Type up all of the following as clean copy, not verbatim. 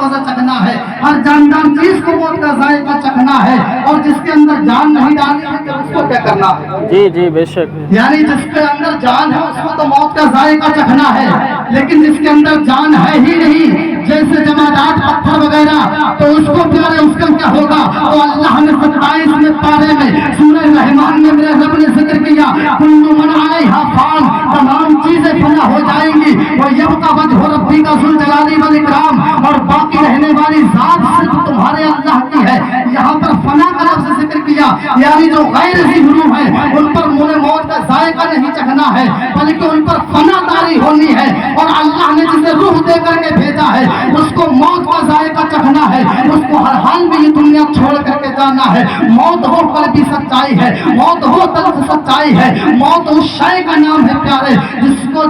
मजा चखना है, हर जानदार चीज को मौत का जायका चखना है, और जिसके अंदर जान नहीं डालनी है तो उसको क्या करना है? जी जी बेशक। यानी जिसके अंदर जान है उसको तो मौत का जायका चखना है, लेकिन जिसके अंदर जान है ही नहीं, जैसे जमादार पत्थर वगैरह, तो उसको प्यारे उसका क्या होगा? तो अल्लाह ने 27वें पारे में सूरह रहमान में मेरे रब ने जिक्र किया, कुल्लु मन अलैहा फान, तमाम चीजें फना हो जाएंगी, और यबका वजह रब्बी का जुल जलाली वल इकराम, और बाकी रहने वाली जात सिर्फ तुम्हारे अल्लाह की है। यहाँ पर फना का लफ्ज़ जिक्र किया, यानी जो गैर रूह है उन पर मुने मौत का जायका नहीं चखना है, बल्कि उन पर फना तारी होनी है, और अल्लाह ने जिसे रूह दे करके भेजा है उसको मौत का जायका चखना है, उसको हर हाल में ये दुनिया छोड़ करके जाना है। मौत हो कल्बी सच्चाई है, मौत हो तल्ख सच्चाई है, मौत उस शय का नाम है प्यारे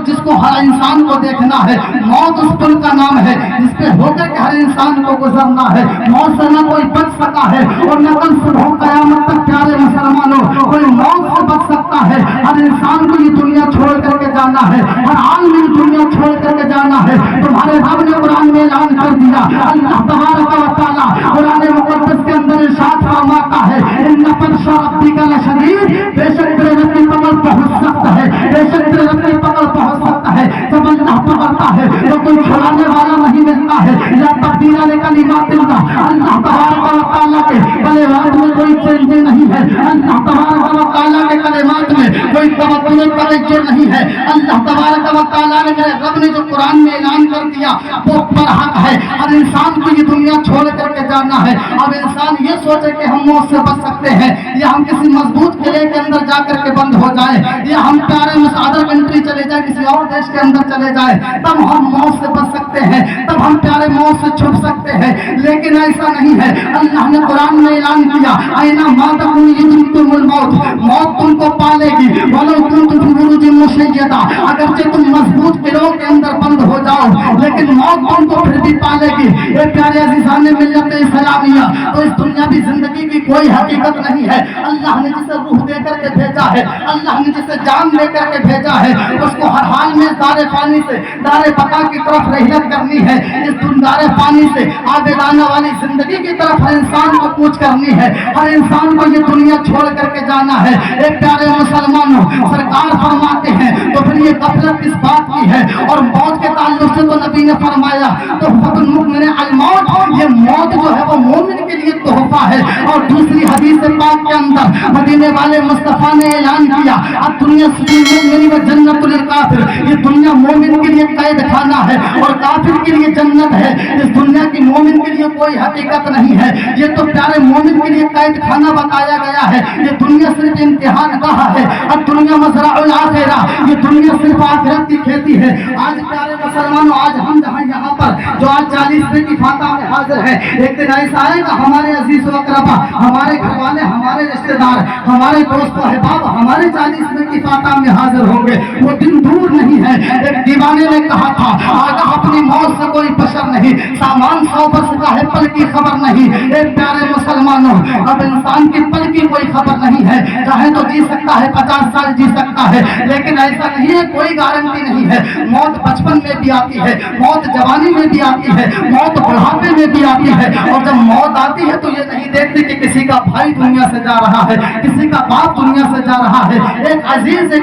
जिसको हर इंसान को देखना है। मौत उस पुल का नाम है जिसपे होकर के हर इंसान को गुजरना है। मौत से न कोई बच सका है और न कल सुबह कयामत तक प्यारे मुसलमानों कोई मौत से बच सकता है। हर इंसान को ये दुनिया छोड़ करके जाना है, हर हाल में ये दुनिया छोड़ करके जाना है। तुम्हारे रब ने कुरान में ऐलान कर दिया, अल्लाह तबारक व तआला कुरान मुक़द्दस के अंदर इरशाद फरमाता है, इन्ना बत्शा रब्बिका लशदीद, बेशक तेरे रब की पकड़ बहुत सख्त है, बेशक तेरे रब की पकड़ बहुत सख्त है। जब अल्लाह पकड़ता है तो कोई छुड़ाने वाला नहीं मिलता है। या तब्दील लिकलिमातिल्लाह, अल्लाह तबारक व तआला के कलिमात में कोई चेंज नहीं है, अल्लाह तबारक व तआला के कलिमात में कोई तबद्दुल तगय्युर नहीं है। अल्लाह तबारक व तआला ने मेरे रब ने जो कुरान में ऐलान कर दिया वो पर हक है। हर इंसान को ये दुनिया छोड़ करके जाना है। अब इंसान ये सोचे कि हम मौत से बच सकते हैं, या हम किसी मजबूत किले के अंदर जाकर के बंद हो जाए, या हम प्यारे अदर कंट्री चले जाए, किसी और देश के अंदर चले जाए, तब हम मौत से बच सकते हैं, तब हम प्यारे मौत से छुप सकते हैं। लेकिन ऐसा नहीं है। अल्लाह ने कुरान में ऐलान किया, ऐना मा तकुन युद्रिकुमुल मौत, मौत तुमको पालेगी, वलो कुंतुम फी बुरुजिन मुशय्यदा, अगरचे तुम मजबूत किलों के अंदर बंद हो जाओ, लेकिन मौत तुमको फिर भी पालेगी। ये प्यारे अज़ीज़ान ने मिल्लत इस्लामिया, तो इस दुनियावी जिंदगी की कोई हकीकत नहीं है। अल्लाह ने जिसे रूह दे करके भेजा है, अल्लाह ने जिसे जान दे करके भेजा है, उसको हर हाल में दारे पानी से दारे बका की तरफ रहलत करनी है। इस दारे पानी से आबेदाना वाली जिंदगी की तरफ हर इंसान को कूच करनी है। हर इंसान को ये दुनिया छोड़ करके जाना है। एक प्यारे मुसलमानों, सरकार फरमाते हैं तो फिर ये गफलत किस बात की है? और मौत के ताल्लुक से तो नबी ने फरमाया तो फतुल मुमिन अल मौत, ये मौत जो है वो मोमिन के लिए तोहफा है। और दूसरी हदीस पाक के अंदर मदीने वाले मुस्तफा ने ऐलान किया, अब दुनिया मुमिन व जन्नतुल काफिर, ये दुनिया मोमिन के लिए कैद खाना है और काफिर के लिए जन्नत है। इस दुनिया की मोमिन के लिए कोई हकीकत नहीं है। ये तो प्यारे मोमिन के लिए कैद खाना बताया गया है। ये दुनिया सिर्फ इम्तिहान गाह है, और दुनिया मज़राउल आखिरा, ये दुनिया सिर्फ आखिरत की खेती है। आज प्यारे मुसलमानों, आज हम जहाँ यहाँ पर जो आज 40वें की फाता में हाजिर है, एक दिन ऐसा आएगा हमारे अजीज व अक़रबा, हमारे घर वाले, हमारे रिश्तेदार, हमारे दोस्त अहबाब हमारे 40वें की फाता में हाजिर होंगे। वो दिन दूर नहीं है। एक दीवाने ने कहा था, आगाह अपनी मौत से कोई बशर नहीं, सामान 100 वर्ष का है, पल की खबर नहीं। एक प्यारे मुसलमानों, अब इंसान की पल की कोई खबर नहीं है। चाहे तो जी सकता है, 50 साल जी सकता है, लेकिन ऐसा नहीं है, कोई गारंटी नहीं है। मौत बचपन में भी आती है, मौत जवानी में भी आती है, मौत बुढ़ापे में भी आती है। और जब मौत आती है तो ये नहीं देखती कि किसी का भाई दुनिया से जा रहा है, किसी का बाप दुनिया से जा रहा है, एक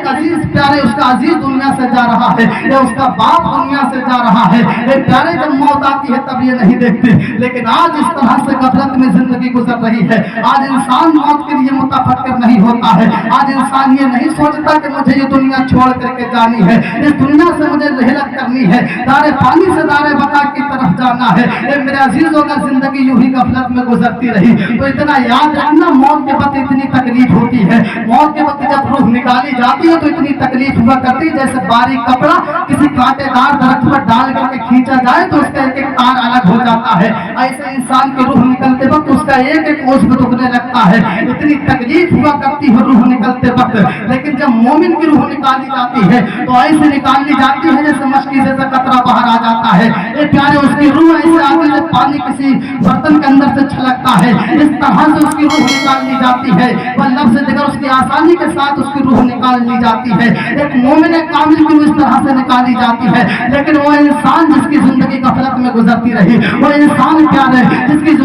अजीज प्यारे उसका अजीज दुनिया से जा रहा है, या उसका बाप दुनिया से जा रहा है। एक प्यारे जब मौत आती है तब ये नहीं देखते। लेकिन आज इस तरह से गफलत में जिंदगी गुजर रही है। आज इंसान मौत के लिए मुतफक्किर नहीं होता है। आज इंसान ये नहीं सोचता कि मुझे ये दुनिया छोड़ करके जानी है, इस दुनिया से मुझे रहलत करनी है, दारे पानी से दारे बका की तरफ जाना है। मेरे अजीजों का जिंदगी यूं ही गफलत में गुजरती रही तो इतना याद रखना, मौत के वक्त इतनी तकलीफ होती है। मौत के वक्त जब रूह निकाली जाती है तो इतनी तकलीफ हुआ करती है जैसे बारीक कपड़ा किसी कांटेदार दरख्त पर डाल करके खींचा जाए तो उसका एक एक तार अलग हो जाता है। ऐसे इंसान की रूह निकलते वक्त उसका का एक एक ओस में दुखने लगता है, इतनी तकलीफ हुआ करती है रूह निकलते वक्त। लेकिन जब मोमिन की रूह निकाली जाती है तो ऐसे निकाली जाती है जैसे मछली जैसा कतरा बाहर आ जाता है। ये प्यारे उसकी रूह ऐसे आती है पानी किसी बर्तन के अंदर से छलकता है, इस तरह से उसकी रूह निकाल ली जाती है। वह लफ्ज़ देकर उसकी आसानी के साथ उसकी रूह निकाल ली जाती है। एक मोमिन कामिल की इस तरह से निकाली जाती है। लेकिन वो इंसान जिसकी जिंदगी गफलत में गुजरती रही, वो इंसान प्यारे जिसकी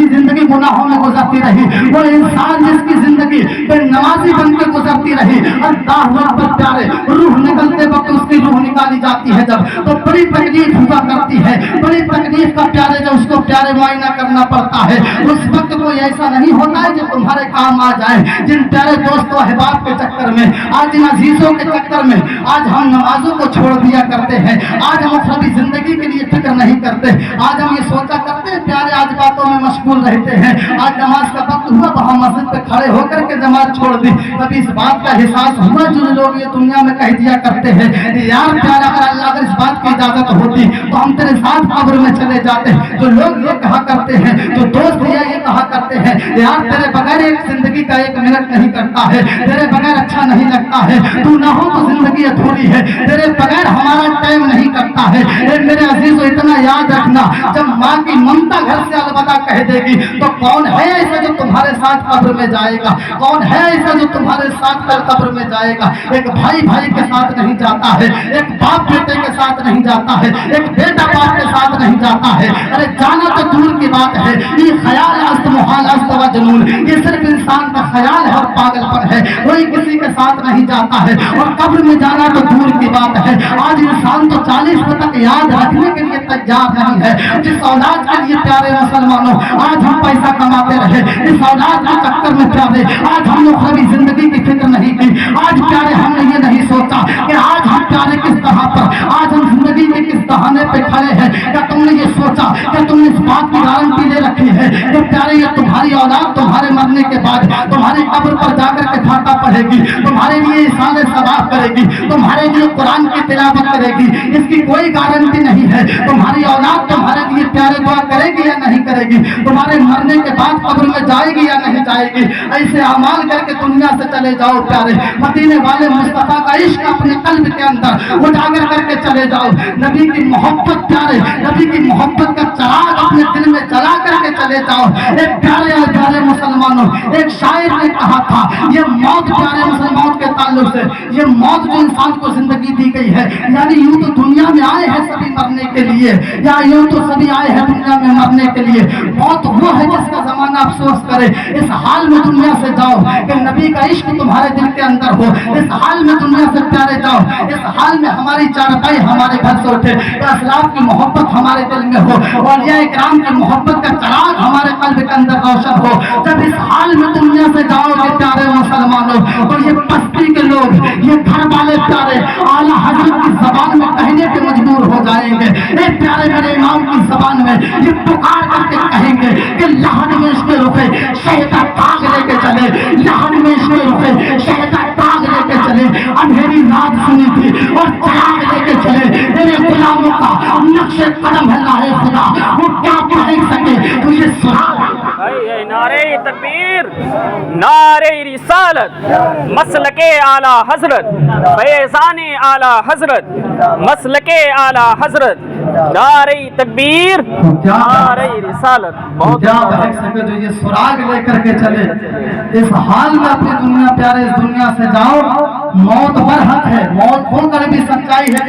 जिंदगी गुनाहों में गुजरती रही, वो इंसान जिसकी जिंदगी बेनमाजी बन के गुजरती रही, अल्लाह अकबर प्यारे रूह निकलते वक्त उसकी रूह निकाली जाती है जब, तो बड़ी तकलीफ हुआ करती है। बड़ी तकलीफ का प्यारे जब उसको प्यारे मुआयना करना पड़ता है, उस वक्त कोई ऐसा नहीं होता है जो तुम्हारे काम आ जाए। जिन प्यारे दोस्तों अहबाब के चक्कर में, आज इन अजीजों के चक्कर में आज हम नमाजों को छोड़ दिया करते हैं, आज हम अपनी जिंदगी के लिए फिक्र नहीं करते, आज हम ये सोचा करते हैं प्यारे आज बातों में मशगूल रहते हैं। आज नमाज का वक्त हुआ तो हम मस्जिद पे खड़े होकर के नमाज छोड़ दी। कभी इस बात का एहसास हुआ जो लोग ये दुनिया में कह दिया करते हैं यार प्यारा अगर इस बात की इजाजत होती तो हम तेरे साथ कब्र में चले जाते। जो लोग ये कहा करते हैं, जो दोस्त ये कहा करते हैं यार तेरे बगैर एक जिंदगी का एक मिनट नहीं करता है, तेरे बगैर अच्छा नहीं लगता है, तू ना हो तो जिंदगी अधूरी है, तेरे बगैर हमारा टाइम नहीं करता है। मेरे अजीजों इतना याद रखना, जब माँ की ममता घर से अलविदा कह देगी तो कौन है ऐसा जो तुम्हारे साथ कब्र में जाएगा? कौन है ऐसा जो तुम्हारे साथ कल कब्र में जाएगा? एक भाई भाई के साथ नहीं जाता है, एक बाप बेटे के साथ नहीं जाता है, एक बेटा बाप के साथ नहीं जाता है। अरे जाना तो दूर की बात है, ये ख्याल अस्त मुहाल अस्त व जुनून, ये सिर्फ इंसान का ख्याल है और पागलपन है, कोई किसी के साथ नहीं जाता है। और कब्र में जाना तो दूर की बात है, आज इंसान तो 40 तक याद रखने के लिए तैयार नहीं है। जिस औलाद के लिए प्यारे मुसलमानों आज हम पैसा कमाते रहे, इस औलाद के चक्कर में प्यारे आज हम लोग कभी जिंदगी की फिक्र नहीं की। आज प्यारे हमने ये नहीं सोचा कि आज हम प्यारे किस तरह पर, आज हम जिंदगी के किस बहाने पे खड़े हैं। क्या तुमने ये सोचा कि तुमने इस बात की गारंटी ले रखी है कि प्यारे ये तुम्हारी औलाद तुम्हारे मरने के बाद तुम्हारी कब्र पर जाकर के फाता पढ़ेगी, तुम्हारे लिए इशारे सवाब करेगी, तुम्हारे लिए कुरान की तिलावत करेगी? इसकी कोई गारंटी नहीं है। तुम्हारी औलाद तुम्हारे लिए प्यारे दुआ करेगी या नहीं करेगी? तुम्हारे मरने के बाद कब्र में जाएगी या नहीं जाएगी? ऐसे अमाल करके दुनिया से चले जाओ प्यारे, मदीने वाले मुस्तफा का इश्क अपने कल्ब के अंदर उजागर करके चले जाओ। नबी की मोहब्बत प्यारे, नबी की मोहब्बत का चिराग अपने दिल में जला करके चले जाओ। एक प्यारे और प्यारे मुसलमानों, एक शायर ने कहा था ये मौत प्यारे मुसलमानों के ताल्लुक से, ये मौत जो इंसान को जिंदगी दी गई है, यानी यूं तो दुनिया में आए हैं सभी मरने के लिए, या यूं तो सभी आए हैं दुनिया में मरने के लिए। मौत वो है जिसका जमाना अफसोस करे। इस हाल में दुनिया से जाओ कि नबी का इश्क तुम्हारे दिल के अंदर हो, इस हाल में दुनिया से प्यारे जाओ, इस हाल में हमारी चारपाई हमारे घर से उठे, असलाफ की मोहब्बत हमारे दिल में हो, औलिया इकराम की मोहब्बत का चिराग हमारे कल्ब के अंदर रोशन हो। जब इस हाल में दुनिया से जाओगे प्यारे मुसलमानों, तो ये बस्ती के लोग, ये घर वाले प्यारे आला हजरत की जबान में कहने पे मजबूर हो जाएंगे। एक प्यारे मेरे इमाम की जबान में ये पुकार करके कहेंगे कि लहन में इसके रुके शहदा ताग लेके चले, लहन में इसके रुके शहदा ताग लेके चले। अंधेरी रात सुनी थी और चिराग लेके चले। मेरे गुलामों का नक्शे कदम है लाए खुदा, वो क्या कह सके तो ये सुराग। नारे तकबीर, नारे रिसालत, मसलके आला हजरत, फैज़ाने आला हजरत, मसलके आला हजरत, नारे तकबीर, नारे रिसालत। बहुत क्या कह सके जो ये सुराग लेकर के चले। इस हाल में अपनी दुनिया प्यारे इस दुनिया से जाओ, मौत बरहक है, मौत होकर भी सच्चाई है।